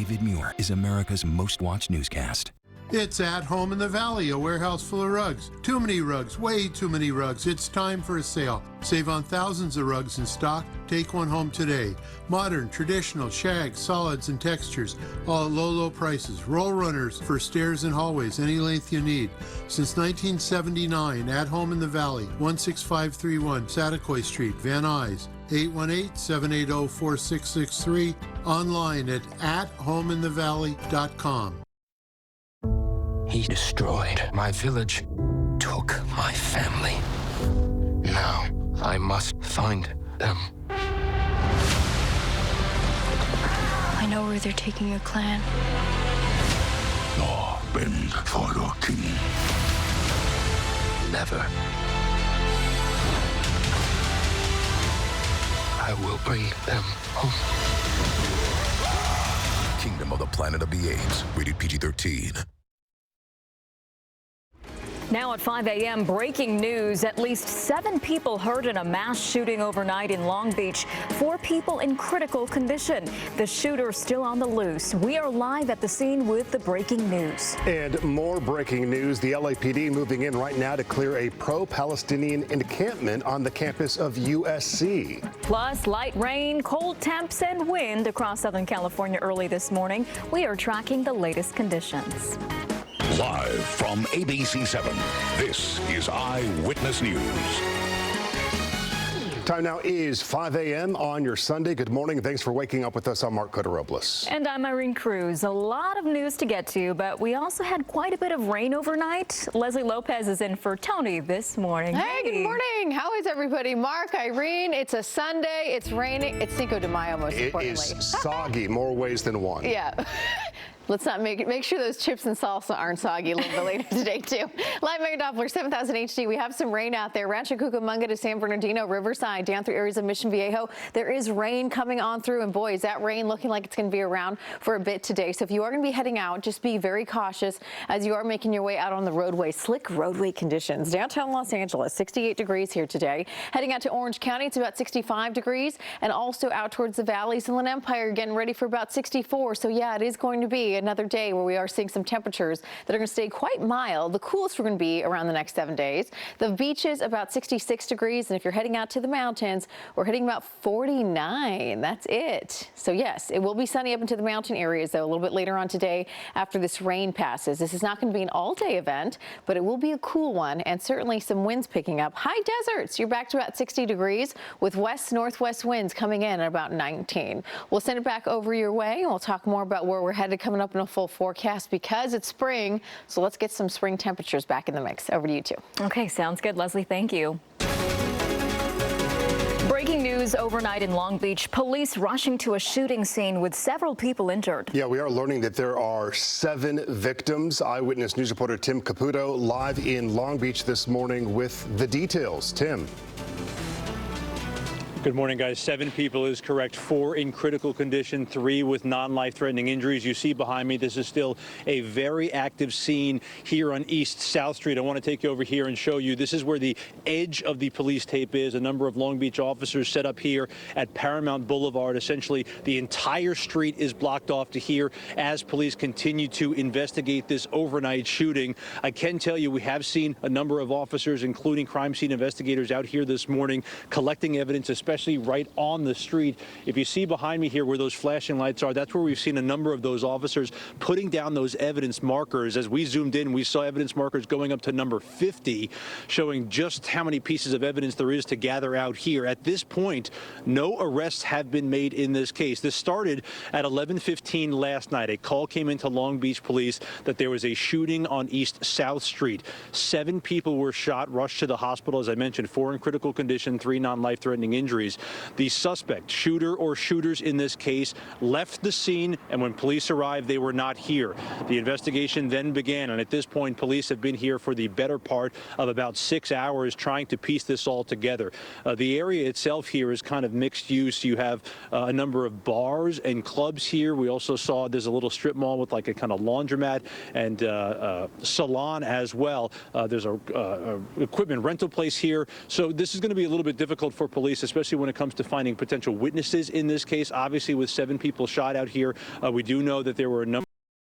David Muir is America's most watched newscast. It's At Home in the Valley, a warehouse full of rugs. Too many rugs, way too many rugs. It's time for a sale. Save on thousands of rugs in stock. Take one home today. Modern, traditional, shag, solids, and textures, all at low, low prices. Roll runners for stairs and hallways, any length you need. Since 1979, At Home in the Valley, 16531 Satakoy Street, Van Nuys. 818-780-4663. Online at athomeinthevalley.com. He destroyed my village, took my family. Now I must find them. I know where they're taking your clan. Law bend for your king. Never. I will bring them home. Kingdom of the Planet of the Apes, rated PG-13. Now at 5 a.m., breaking news. At least 7 people hurt in a mass shooting overnight in Long Beach. 4 people in critical condition. The shooter still on the loose. We are live at the scene with the breaking news. And more breaking news. The LAPD moving in right now to clear a pro-Palestinian encampment on the campus of USC. Plus, light rain, cold temps, and wind across Southern California early this morning. We are tracking the latest conditions. Live from ABC 7, this is Eyewitness News. Time now is 5 a.m. on your Sunday. Good morning. Thanks for waking up with us. I'm Mark Cotarobles. And I'm Irene Cruz. A lot of news to get to, but we also had quite a bit of rain overnight. Leslie Lopez is in for Tony this morning. Hey, good morning. How is everybody? Mark, Irene, it's a Sunday. It's raining. It's Cinco de Mayo, most importantly. It is soggy, more ways than one. Yeah. Let's not make sure those chips and salsa aren't soggy a little bit later today, too. Live Mega Doppler, 7000 HD. We have some rain out there. Rancho Cucamonga to San Bernardino, Riverside, down through areas of Mission Viejo. There is rain coming on through, and boy, is that rain looking like it's going to be around for a bit today. So if you are going to be heading out, just be very cautious as you are making your way out on the roadway. Slick roadway conditions. Downtown Los Angeles, 68 degrees here today. Heading out to Orange County, it's about 65 degrees, and also out towards the valleys. Inland Empire getting ready for about 64. So yeah, it is going to be another day where we are seeing some temperatures that are going to stay quite mild. The coolest we're going to be around the next 7 days. The beaches about 66 degrees, and if you're heading out to the mountains, we're hitting about 49. That's it. So yes, it will be sunny up into the mountain areas though a little bit later on today after this rain passes. This is not going to be an all-day event, but it will be a cool one, and certainly some winds picking up. High deserts, you're back to about 60 degrees with west-northwest winds coming in at about 19. We'll send it back over your way, and we'll talk more about where we're headed coming up in a full forecast because it's spring. So let's get some spring temperatures back in the mix. Over to you two. Okay, sounds good, Leslie. Thank you. Breaking news overnight in Long Beach. Police rushing to a shooting scene with several people injured. Yeah, we are learning that there are 7 victims. Eyewitness News reporter Tim Caputo live in Long Beach this morning with the details. Tim. Good morning, guys. 7 people is correct. 4 in critical condition, 3 with non-life-threatening injuries. You see behind me, this is still a very active scene here on East South Street. I want to take you over here and show you. This is where the edge of the police tape is. A number of Long Beach officers set up here at Paramount Boulevard. Essentially, the entire street is blocked off to here as police continue to investigate this overnight shooting. I can tell you we have seen a number of officers, including crime scene investigators, out here this morning collecting evidence, especially right on the street. If you see behind me here where those flashing lights are, that's where we've seen a number of those officers putting down those evidence markers. As we zoomed in, we saw evidence markers going up to number 50, showing just how many pieces of evidence there is to gather out here. At this point, no arrests have been made in this case. This started at 11:15 last night. A call came into Long Beach Police that there was a shooting on East South Street. 7 people were shot, rushed to the hospital, as I mentioned, 4 in critical condition, 3 non-life-threatening injuries. The suspect, shooter or shooters in this case, left the scene, and when police arrived, they were not here. The investigation then began, and at this point, police have been here for the better part of about 6 hours trying to piece this all together. The area itself here is kind of mixed use. You have a number of bars and clubs here. We also saw there's a little strip mall with like a kind of laundromat and salon as well. There's a equipment rental place here. So this is going to be a little bit difficult for police, especially especially when it comes to finding potential witnesses in this case. Obviously, with 7 people shot out here, we do know that there were a number